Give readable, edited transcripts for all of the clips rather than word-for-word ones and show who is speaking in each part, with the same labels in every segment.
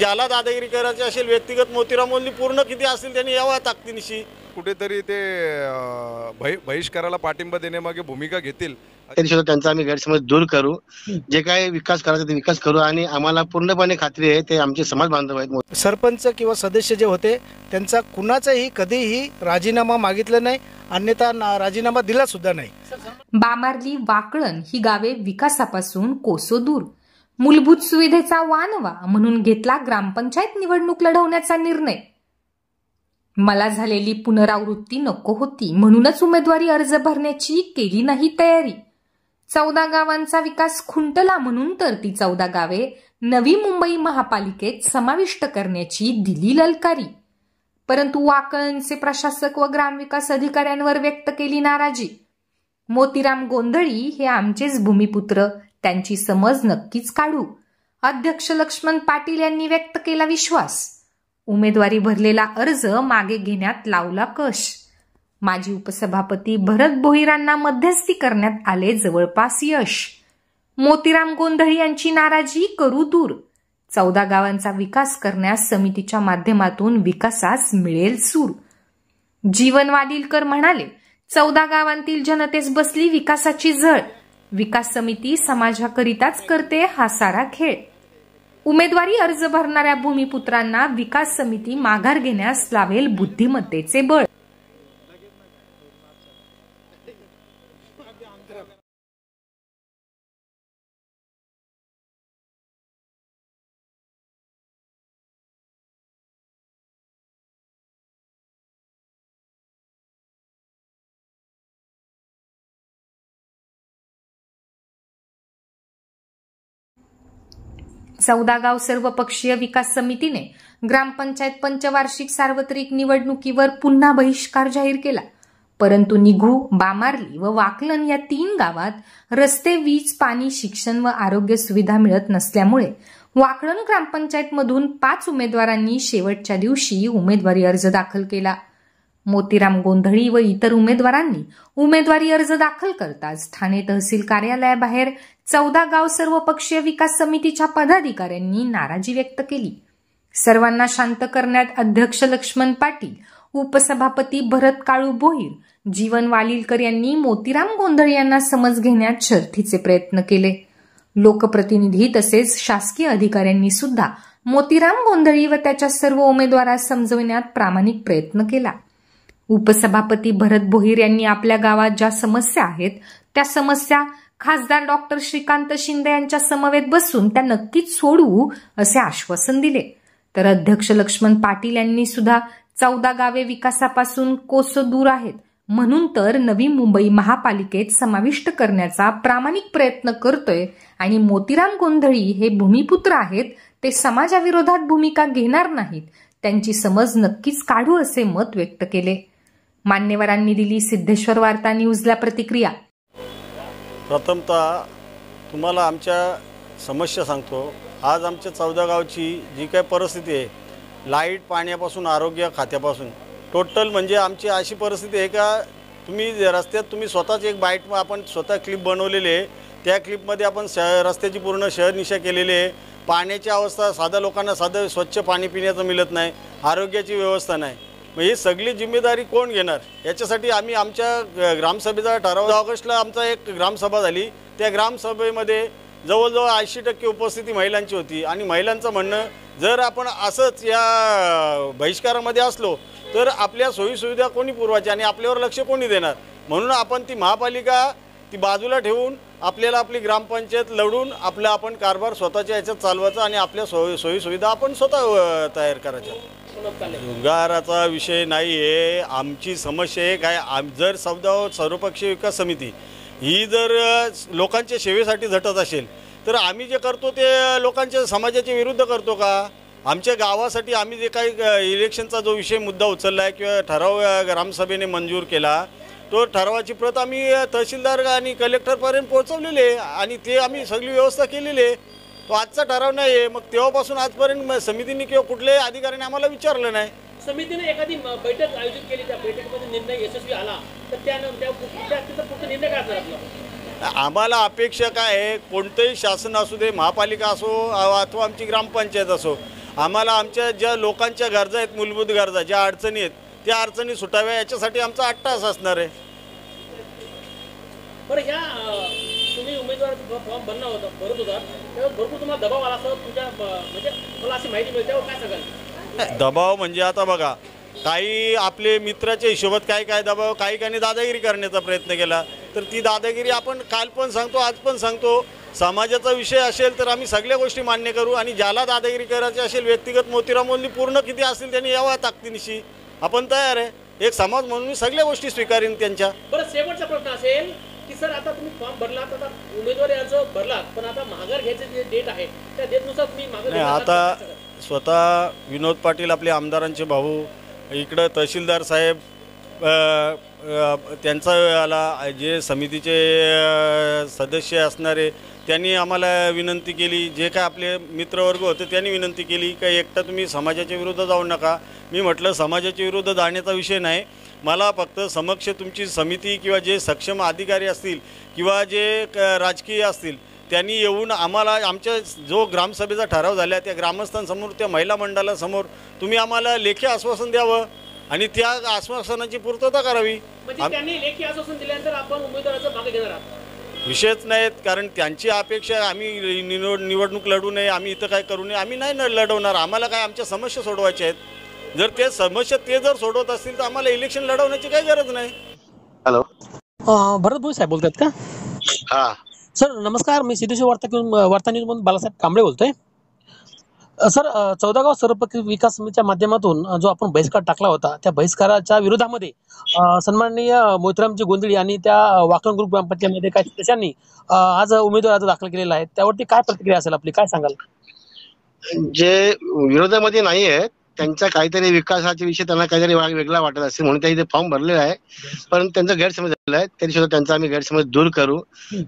Speaker 1: ज्याला दादागिरी करायची असेल व्यक्तिगत मोतीराम मोंदी पूर्ण किती असतील त्यांनी यावं ताकदीनिशी.
Speaker 2: कुठेतरी ते बहिष्काराला पाठिंबा देण्यामागे भूमिका घेतील.
Speaker 3: तरी त्यांचा आम्ही गैरसमज दूर करू, जे काय विकास करायचा ते विकास करू आणि आम्हाला पूर्णपणे खात्री आहे ते आमचे समाज बांधव आहेत.
Speaker 4: सरपंच किंवा सदस्य जे होते त्यांचा कुणाचाही कधीही राजीनामा मागितला नाही, अन्यथा राजीनामा दिला सुद्धा नाही.
Speaker 5: बामार्ली, वाकळण ही गावे विकासापासून कोसो दूर. मूलभूत सुविधेचा वानवा म्हणून घेतला ग्रामपंचायत निवडणूक लढवण्याचा निर्णय. मला झालेली पुनरावृत्ती नको होती म्हणूनच उमेदवारी अर्ज भरण्याची केली नाही तयारी. 14 गावांचा विकास खुंटला म्हणून तर ती 14 गावे नवी मुंबई महापालिकेत समाविष्ट करण्याची दिली ललकारी. परंतु वाकळणचे प्रशासक व ग्रामविकास अधिकाऱ्यांवर व्यक्त केली नाराजी. मोतीराम गोंधळी हे आमचेच भूमिपुत्र, त्यांची समज नक्कीच काढू. अध्यक्ष लक्ष्मण पाटील यांनी व्यक्त केला विश्वास. उमेदवारी भरलेला अर्ज मागे घेण्यात लावला कश. माजी उपसभापती भरत भोईरांना मध्यस्थी करण्यात आले जवळपास यश. मोतीराम गोंधळी यांची नाराजी करू दूर. 14 गावांचा विकास करण्यास समितीच्या माध्यमातून विकासास मिळेल सूर. जीवन वादिलकर म्हणाले, 14 गावांतील जनतेस बसली विकासाची झळ. विकास समिती समाजाकरिताच करते हा सारा खेळ. उमेदवारी अर्ज भरणाऱ्या भूमिपुत्रांना विकास समिती माघार घेण्यास लावेल बुद्धिमत्तेचे बळ. गाव सर्वपक्षीय विकास समितीने ग्रामपंचायत पंचवार्षिक सार्वत्रिक निवडणुकीवर पुन्हा बहिष्कार जाहीर केला. परंतु निघू, बामार्ली व वाकलन या 3 गावात रस्ते, वीज, पाणी, शिक्षण व आरोग्य सुविधा मिळत नसल्यामुळे वाकलन ग्रामपंचायतमधून 5 उमेदवारांनी शेवटच्या दिवशी उमेदवारी अर्ज दाखल केला. मोतीराम गोंधळी व इतर उमेदवारांनी उमेदवारी अर्ज दाखल करताच ठाणे तहसील कार्यालयाबाहेर 14 गाव सर्वपक्षीय विकास समितीच्या पदाधिकाऱ्यांनी नाराजी व्यक्त केली. सर्वांना शांत करण्यात अध्यक्ष लक्ष्मण पाटील, उपसभापती भरत काळू भोईर, जीवन वालिलकर यांनी मोतीराम गोंधळी यांना समज घेण्यात शर्थीचे प्रयत्न केले. लोकप्रतिनिधी तसेच शासकीय अधिकाऱ्यांनी सुद्धा मोतीराम गोंधळी व त्याच्या सर्व उमेदवारास समजविण्यात प्रामाणिक प्रयत्न केला. उपसभापती भरत भोईर यांनी आपल्या गावात ज्या समस्या आहेत त्या समस्या खासदार डॉक्टर श्रीकांत शिंदे यांच्या समवेत बसून त्या नक्कीच सोडवू असे आश्वासन दिले. तर अध्यक्ष लक्ष्मण पाटील यांनी सुद्धा 14 गावे विकासापासून कोसो दूर आहेत म्हणून तर नवी मुंबई महापालिकेत समाविष्ट करण्याचा प्रामाणिक प्रयत्न करतोय आणि मोतीराम गोंधळी हे भूमिपुत्र आहेत, ते समाजाविरोधात भूमिका घेणार नाहीत, त्यांची समज नक्कीच काढू असे मत व्यक्त केले. मान्यवरांनी दिली सिद्धेश्वर वार्ता न्यूजला प्रतिक्रिया.
Speaker 1: प्रथमतः तुम्हाला आमच्या समस्या सांगतो. आज आमच्या 14 गावची जी काही परिस्थिती आहे, लाईट, पाण्यापासून आरोग्य खात्यापासून टोटल म्हणजे आमची अशी परिस्थिती आहे का तुम्ही रस्त्यात तुम्ही स्वतःच एक बाईट आपण स्वतः क्लिप बनवलेली आहे. त्या क्लिपमध्ये आपण रस्त्याची पूर्ण शहरनिशा केलेली आहे. पाण्याची अवस्था, साध्या लोकांना साधं स्वच्छ पाणी पिण्याचं मिळत नाही, आरोग्याची व्यवस्था नाही. मग ही सगळी जिम्मेदारी कोण घेणार? याच्यासाठी आम्ही आमच्या ग्रामसभेचा ठराव 10 ऑगस्टला आमचा एक ग्रामसभा झाली. त्या ग्रामसभेमध्ये जवळजवळ 80% उपस्थिती महिलांची होती आणि महिलांचं म्हणणं, जर आपण असंच या बहिष्कारामध्ये असलो तर आपल्या सोयीसुविधा कोणी पुरवायच्या आणि आपल्यावर लक्ष कोणी देणार? म्हणून आपण ती महापालिका ती बाजूला ठेवून आपल्याला आपली ग्रामपंचायत लढून आपण कारभार स्वतःच्या याच्यात चालवायचा आणि आपल्या सोयीसुविधा आपण स्वतः तयार करायच्या. गुन्हेगाराचा विषय नाही आहे. आमची समस्या आहे काय, जर सर्वपक्षीय विकास समिती ही जर लोकांच्या सेवेसाठी झटत असेल तर आम्ही जे करतो ते लोकांच्या समाजाच्या विरुद्ध करतो का? आमच्या गावासाठी आम्ही जे काही इलेक्शनचा जो विषय मुद्दा उचलला आहे किंवा ठराव ग्रामसभेने मंजूर केला, तो ठरावाची प्रत आम्ही तहसीलदार आणि कलेक्टरपर्यंत पोहोचवलेली आहे आणि ते आम्ही सगळी व्यवस्था केलेली आहे. तो आजचा ठराव नाही आहे. मग तेव्हापासून आजपर्यंत समितीने किंवा कुठल्याही अधिकाऱ्याने आम्हाला विचारलं नाही.
Speaker 6: समितीने एखादी बैठक आयोजित केली, त्या बैठकीमध्ये निर्णय यशस्वी आला तर त्यानंतर निर्णय काय असणार आपला?
Speaker 1: आम्हाला अपेक्षा काय आहे, कोणतेही शासन असू दे, महापालिका असो अथवा आमची ग्रामपंचायत असो, आम्हाला आमच्या ज्या लोकांच्या गरजा आहेत, मूलभूत गरजा, ज्या अडचणी आहेत, त्या अडचणी सुटाव्या याच्यासाठी आमचा अट्टाहास असणार आहे.
Speaker 6: बरं, ह्या तुम्ही उमेदवार फॉर्म भरत होता तेव्हा भरपूर तुम्हाला दबाव आला असं तुमच्या म्हणजे मला अशी माहिती मिळते, त्यावर काय सांगाल?
Speaker 1: दबाव म्हणजे आता बघा, काही आपले मित्राच्या हिशोबात काय दबाव, काही दादागिरी करण्याचा प्रयत्न केला, तर ती दादागिरी आपण काल पण सांगतो, आज पण सांगतो, समाजाचा विषय असेल तर आम्ही सगळ्या गोष्टी मान्य करू. आणि ज्याला दादागिरी करायची असेल, व्यक्तिगत मोतीराम पूर्ण किती असतील त्यांनी यावा ताकदीनिशी, आपण तयार आहे. एक समाज म्हणून मी सगळ्या गोष्टी स्वीकारेन त्यांच्या.
Speaker 6: बरं, शेवटचा प्रश्न असेल की सर, आता तुम्ही फॉर्म भरलात, आता उमेदवारी अर्ज भरलात, पण आता माघार घ्यायचे जे डेट आहे त्या डेटनुसार तुम्ही माघार
Speaker 1: नाही, आता स्वतः विनोद पाटील आपले आमदारांचे भाऊ, इकडं तहसीलदार साहेब, त्यांचा आला, जे समितीचे सदस्य असणारे त्यांनी आम्हाला विनंती केली, जे काय आपले मित्रवर्ग होते त्यांनी विनंती केली की एकटा तुम्ही समाजाच्या विरुद्ध जाऊ नका. मी म्हटलं समाजाच्या विरुद्ध जाण्याचा विषय नाही, मला फक्त समक्ष तुमची समिती किंवा जे सक्षम अधिकारी असतील किंवा जे राजकीय असतील त्यांनी येऊन आम्हाला आमच्या जो ग्रामसभेचा ठराव झाला त्या ग्रामस्थांसमोर, त्या महिला मंडळासमोर तुम्ही आम्हाला लेखी आश्वासन द्यावं आणि त्या आश्वासनाची पूर्तता करावी.
Speaker 6: म्हणजे त्यांनी लेखी आश्वासन दिल्यानंतर आपण उमेदवाराचं मागे घेणार आहात?
Speaker 1: विषयच नाहीत, कारण त्यांची अपेक्षा आम्ही निवडणूक लढू नये, आम्ही इथं काय करू नये, आम्ही नाही लढवणार. आम्हाला काय आमच्या समस्या सोडवायच्या आहेत. जर ते समस्या जर सोडवत असतील तर आम्हाला इलेक्शन लढवण्याची काही गरज नाही.
Speaker 3: हॅलो,
Speaker 7: भरत भोई साहेब बोलतात का?
Speaker 3: हा
Speaker 7: सर नमस्कार, मी सिद्धेश्वर वार्ता न्यूजमधून बालासाहेब कांबळे बोलतोय. सर, 14 गाव सर्वपक्षीय विकास समितीच्या माध्यमातून जो आपण बहिष्कार टाकला होता, त्या बहिष्काराच्या विरोधामध्ये सन्माननीय मोतीरामजी गोंधळी आणि त्या वाकण ग्रुप ग्रामपंचायतीमध्ये काही सदस्यांनी आज उमेदवार अर्ज दाखल केलेला आहे, त्यावरती काय प्रतिक्रिया असेल आपली, काय सांगाल?
Speaker 3: जे विरोधामध्ये नाही आहेत त्यांचा काहीतरी विकासाच्या विषयी त्यांना काहीतरी वेगळा वाटत असेल म्हणून त्यांनी ते फॉर्म भरलेला आहे, पण त्यांचा गैरसमज झालेला आहे. तरी सुद्धा त्यांचा आम्ही गैरसमज दूर करू,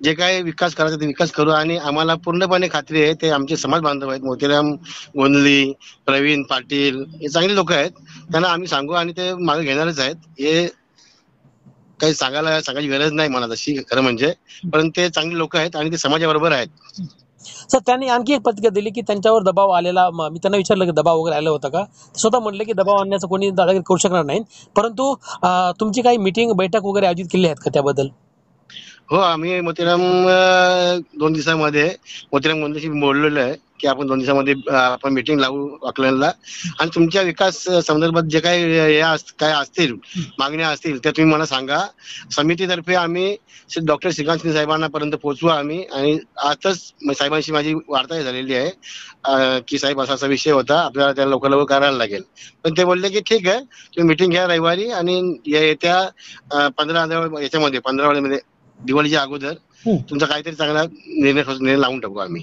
Speaker 3: जे काही विकास करायचा ते विकास करू. आणि आम्हाला पूर्णपणे खात्री आहे ते आमचे समाज बांधव आहेत. मोतीराम गोंधळी, प्रवीण पाटील हे चांगले लोक आहेत, त्यांना आम्ही सांगू आणि ते मागे घेणारच आहेत. हे काही सांगायची गरज नाही मला तशी खरं म्हणजे, पण ते चांगले लोक आहेत आणि ते समाजाबरोबर आहेत.
Speaker 7: सर, त्यांनी आणखी एक प्रतिक्रिया दिली की त्यांच्यावर दबाव आलेला, मी त्यांना विचारलं की दबाव वगैरे आला होता का, स्वतः म्हणले की दबाव आणण्याचं कोणी दादागिरी करू शकणार नाही, परंतु तुमची काही मीटिंग बैठक वगैरे आयोजित केली आहेत का त्याबद्दल?
Speaker 3: हो, आम्ही मोतीराम 2 दिवसामध्ये मोतीराम गोंधळीशी बोललेलो आहे की आपण 2 दिवसामध्ये आपण मीटिंग लावू वाकलनला, आणि तुमच्या विकास संदर्भात जे काही काय असतील मागण्या असतील त्या तुम्ही मला सांगा. समितीतर्फे आम्ही डॉक्टर श्रीकांत सिंह साहेबांना पर्यंत पोहोचू आम्ही. आणि आजच साहेबांशी माझी वार्ता झालेली आहे की साहेब असा विषय होता, आपल्याला त्या लवकर करायला लागेल. पण ते बोलले की ठीक आहे, तुम्ही मीटिंग घ्या रविवारी आणि येत्या 15 मध्ये दिवाळीच्या अगोदर तुमचा काहीतरी चांगला निर्णय लावून टाकू आम्ही.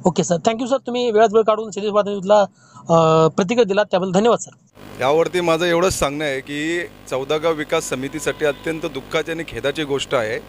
Speaker 7: ओके सर, थँक्यू सर, तुम्ही वेळात वेळ काढून सिद्धेश्वर वार्ता न्यूजला प्रतिक्रिया दिलात त्याबद्दल धन्यवाद सर.
Speaker 2: यावरती माझं एवढंच सांगणं आहे की 14 गाव विकास समितीसाठी अत्यंत दुःखाची आणि खेदाची गोष्ट आहे.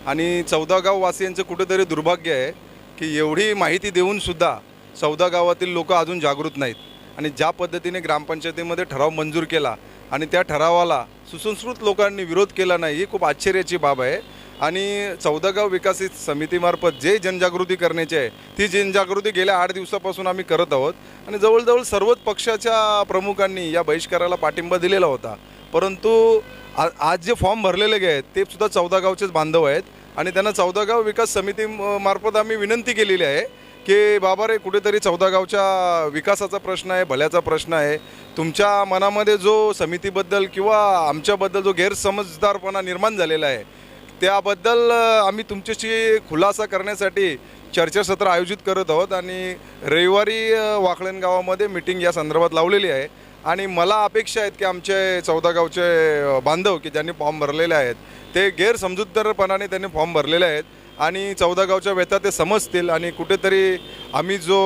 Speaker 2: आणि 14 गाव वासियांचं कुठेतरी दुर्भाग्य आहे की एवढी माहिती देऊनसुद्धा 14 गावातील लोक अजून जागृत नाहीत. आणि ज्या पद्धतीने ग्रामपंचायतीमध्ये ठराव मंजूर केला आणि त्या ठरावाला सुसंस्कृत लोकांनी विरोध केला नाही, ही खूप आश्चर्याची बाब आहे. आणि 14 गाव विकास समितीमार्फत जे जनजागृती करण्याची आहे ती जनजागृती गेल्या 8 दिवसापासून आम्ही करत आहोत. आणि जवळजवळ सर्वच पक्षाच्या प्रमुखांनी या बहिष्काराला पाठिंबा दिलेला होता. परंतु आज जे फॉर्म भरलेले आहेत ते सुद्धा 14 गावचेच बांधव आहेत. आणि त्यांना 14 गाव विकास समितीमार्फत आम्ही विनंती केलेली आहे की बाबा रे, कुठेतरी 14 गावच्या विकासाचा प्रश्न आहे, भल्याचा प्रश्न आहे. तुमच्या मनामध्ये जो समितीबद्दल किंवा आमच्याबद्दल जो गैरसमजदारपणा निर्माण झालेला आहे त्याबद्दल आम्ही तुमच्याशी खुलासा करण्यासाठी चर्चासत्र आयोजित करत आहोत. आणि रविवारी वाकळण गावामध्ये मीटिंग या संदर्भात लावलेली आहे. आणि मला अपेक्षा आहेत की आमचे 14 गावचे बांधव की ज्यांनी फॉर्म भरलेले आहेत ते गैरसमजूतदारपणाने त्यांनी फॉर्म भरलेले आहेत आणि 14 गावच्या व्यथा ते समजतील. आणि कुठेतरी आम्ही जो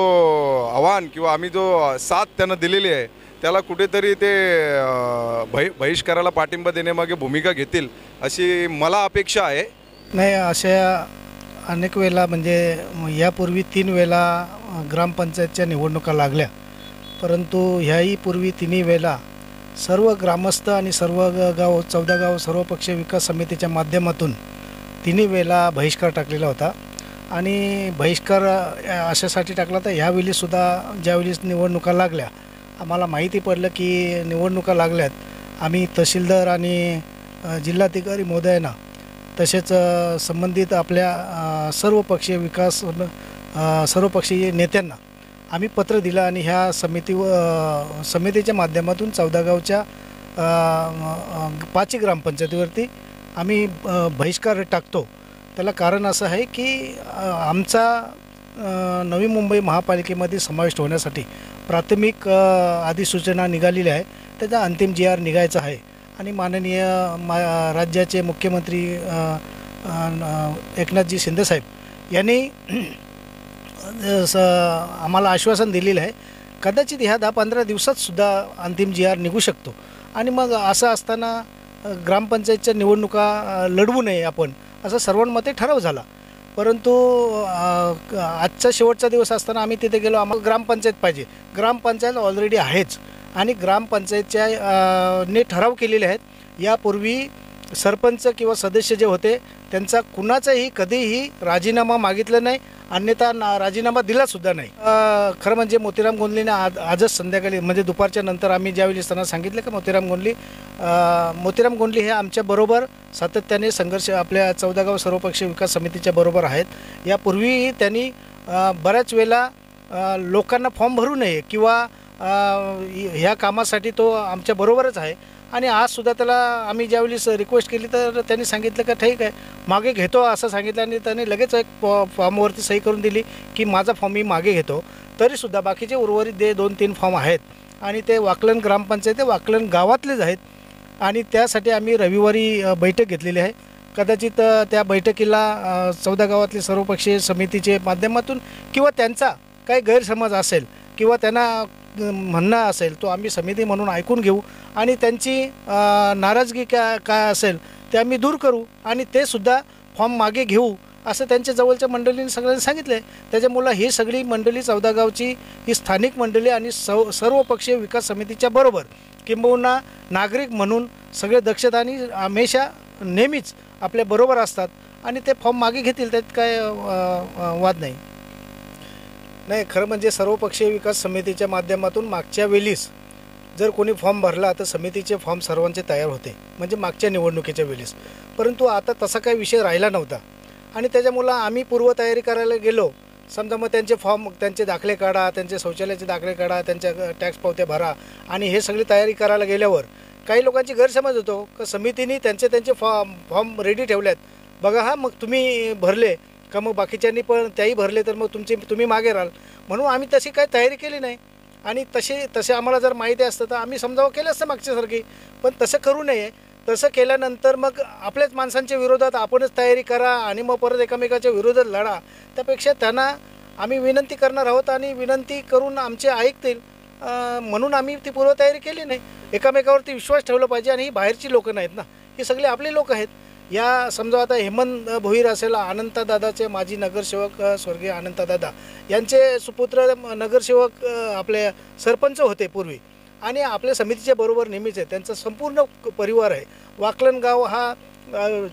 Speaker 2: आव्हान किंवा आम्ही जो साथ त्यांना दिलेली आहे त्याला कुठेतरी ते बहिष्काराला पाठिंबा देण्यामागे भूमिका घेतील अशी मला अपेक्षा आहे.
Speaker 4: नाही, अशा अनेक वेळेला म्हणजे यापूर्वी 3 वेळेला ग्रामपंचायतच्या निवडणुका लागल्या, परंतु ह्याही पूर्वी 3 वेळेला सर्व ग्रामस्थ आणि सर्व गाव 14 गाव सर्वपक्षीय विकास समितीच्या माध्यमातून 3 वेळेला बहिष्कार टाकलेला होता. आणि बहिष्कार अशासाठी टाकला तर ह्यावेळीसुद्धा ज्यावेळी निवडणुका लागल्या आम्हाला माहिती पडलं की निवडणुका लागल्यात. आम्ही तहसीलदार आणि जिल्हाधिकारी महोदयांना तसेच संबंधित आपल्या सर्वपक्षीय नेत्यांना आम्ही पत्र दिलं आणि ह्या समितीच्या माध्यमातून 14 गावच्या 5 ग्रामपंचायतीवरती आम्ही बहिष्कार टाकतो. त्याला कारण असं आहे की आमचा नवी मुंबई महापालिकेमध्ये समावेश होण्यासाठी प्राथमिक अधिसूचना निघालेली आहे. त्याचा अंतिम GR निघायचा आहे आणि माननीय राज्याचे मुख्यमंत्री एकनाथजी शिंदेसाहेब यांनी आम्हाला आश्वासन दिलेलं आहे. कदाचित ह्या 10-15 दिवसातसुद्धा अंतिम GR निघू शकतो आणि मग असं असताना ग्रामपंचायतच्या निवडणुका लढवू नये आपण असं सर्वांमध्ये ठराव झाला. परंतु आजचा शेवटचा दिवस असताना आम्ही तिथे गेलो. आम्हाला ग्रामपंचायत पाहिजे. ग्रामपंचायत ऑलरेडी आहेच आणि ग्रामपंचायतच्या ने ठराव केलेले आहेत. यापूर्वी सरपंच किंवा सदस्य जे होते त्यांचा कुणाचाही कधीही राजीनामा मागितला नाही, अन्यथा राजीनामा दिलासुद्धा नाही. खरं म्हणजे मोतीराम गोंधलेने आजच संध्याकाळी म्हणजे दुपारच्या नंतर आम्ही ज्यावेळी त्यांना सांगितलं की मोतीराम गोंधले हे आमच्याबरोबर सातत्याने संघर्ष आपल्या 14 गाव सर्वपक्षीय विकास समितीच्या बरोबर आहेत. यापूर्वीही त्यांनी बऱ्याच वेळेला लोकांना फॉर्म भरू नये किंवा ह्या कामासाठी तो आमच्याबरोबरच आहे आणि आजसुद्धा त्याला आम्ही ज्यावेळी रिक्वेस्ट केली तर त्यांनी सांगितलं का ठीक आहे मागे घेतो असं सांगितलं आणि त्यांनी लगेच एक फॉर्मवरती सही करून दिली की माझा फॉर्म मी मागे घेतो. तरीसुद्धा बाकीचे उर्वरित 2-3 फॉर्म आहेत आणि ते वाकलन ग्रामपंचायत वाकलन गावातलेच आहेत आणि त्यासाठी आम्ही रविवारी बैठक घेतलेली आहे. कदाचित त्या बैठकीला 14 गावातले सर्वपक्षीय समितीचे माध्यमातून किंवा त्यांचा काही गैरसमज असेल किंवा त्यांना म्हणणं असेल तो आम्ही समिती म्हणून ऐकून घेऊ आणि त्यांची नाराजगी काय असेल ते आम्ही दूर करू आणि ते सुद्धा फॉर्म मागे घेऊ असं त्यांच्या जवळच्या मंडळींनी सगळ्यांनी सांगितलं. त्याच्यामुळं ही सगळी मंडळी 14 गावची ही स्थानिक मंडळी आणि सर्वपक्षीय विकास समितीच्या बरोबर किंबहुना नागरिक म्हणून सगळे दक्षता आणि हमेशा नेहमीच आपल्या बरोबर असतात आणि ते फॉर्म मागे घेतील त्यात काय वाद नाही. खरं म्हणजे सर्वपक्षीय विकास समितीच्या माध्यमातून मागच्या वेळीस जर कोणी फॉर्म भरला तर समितीचे फॉर्म सर्वांचे तयार होते म्हणजे मागच्या निवडणुकीच्या वेळेस. परंतु आता तसा काही विषय राहिला नव्हता आणि त्याच्यामुळं आम्ही पूर्वतयारी करायला गेलो. समजा मग त्यांचे फॉर्म त्यांचे दाखले काढा, त्यांचे शौचालयाचे दाखले काढा, त्यांच्या टॅक्स पावत्या भरा आणि हे सगळी तयारी करायला गेल्यावर काही लोकांची गैरसमज होतो का समितीने त्यांचे फॉर्म रेडी ठेवल्यात बघा हा मग तुम्ही भरले का मग बाकीच्यांनी पण त्याही भरले तर मग तुम्ही मागे राहाल म्हणून आम्ही तशी काही तयारी केली नाही आणि तसे आम्हाला जर माहिती असतं तर आम्ही समजावं केलं असतं मागच्यासारखी. पण तसं करू नये. तसं केल्यानंतर मग आपल्याच माणसांच्या विरोधात आपणच तयारी करा आणि मग परत एकमेकाच्या विरोधात लढा. त्यापेक्षा त्यांना आम्ही विनंती करणार आहोत आणि विनंती करून आमचे ऐकतील म्हणून आम्ही ती पूर्वतयारी केली नाही. एकमेकावरती विश्वास ठेवला पाहिजे आणि ही बाहेरची लोकं नाहीत ना, ही सगळी आपली लोक आहेत. या समजा आता हेमंत भोईर असेल अनंतदादाचे माजी नगरसेवक स्वर्गीय अनंतदादा यांचे सुपुत्र नगरसेवक आपले सरपंच होते पूर्वी आणि आपल्या समितीच्या बरोबर नेहमीच आहे. त्यांचा संपूर्ण परिवार आहे. वाकलन गाव हा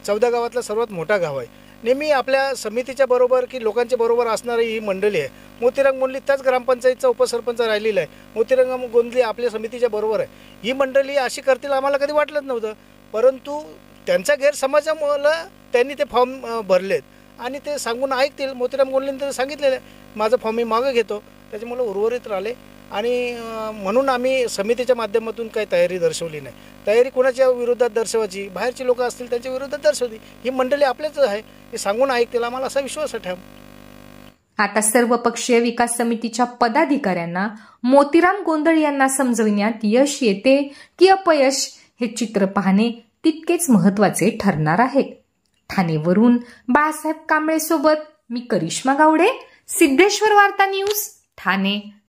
Speaker 4: 14 गावातला सर्वात मोठा गाव आहे. नेहमी आपल्या समितीच्या बरोबर की लोकांच्या बरोबर असणारी ही मंडळी आहे. मोतीराम गोंधले त्याच ग्रामपंचायतचा उपसरपंच राहिलेला आहे. मोतीराम गोंधले आपल्या समितीच्या बरोबर आहे. ही मंडळी अशी करतील आम्हाला कधी वाटलंच नव्हतं. परंतु त्यांच्या गैरसमजामुळं त्यांनी ते फॉर्म भरलेत आणि ते सांगून ऐकतील. मोतीराम गोंधलेंनी तर सांगितलेलं आहे माझा फॉर्म मी मागं घेतो. त्याच्यामुळं उर्वरित राहिले आणि म्हणून आम्ही समितीच्या माध्यमातून काही तयारी दर्शवली नाही. तयारी कोणाच्या विरोधात दर्शवायची, बाहेरची लोक असतील त्यांच्या विरोधात दर्शवली. ही मंडळी आपल्याच आहे, हे सांगून ऐकतील आम्हाला असा विश्वास आहे.
Speaker 5: आता सर्वपक्षीय विकास समितीच्या पदाधिकाऱ्यांना मोतीराम गोंधळे यांना समजविण्यात यश येते की अपयश हे चित्र पाहणे तितकेच महत्त्वाचे ठरणार आहे. ठाणेवरून बाळासाहेब कांबळे सोबत मी करिश्मा गावडे, सिद्धेश्वर वार्ता न्यूज, ठाणे.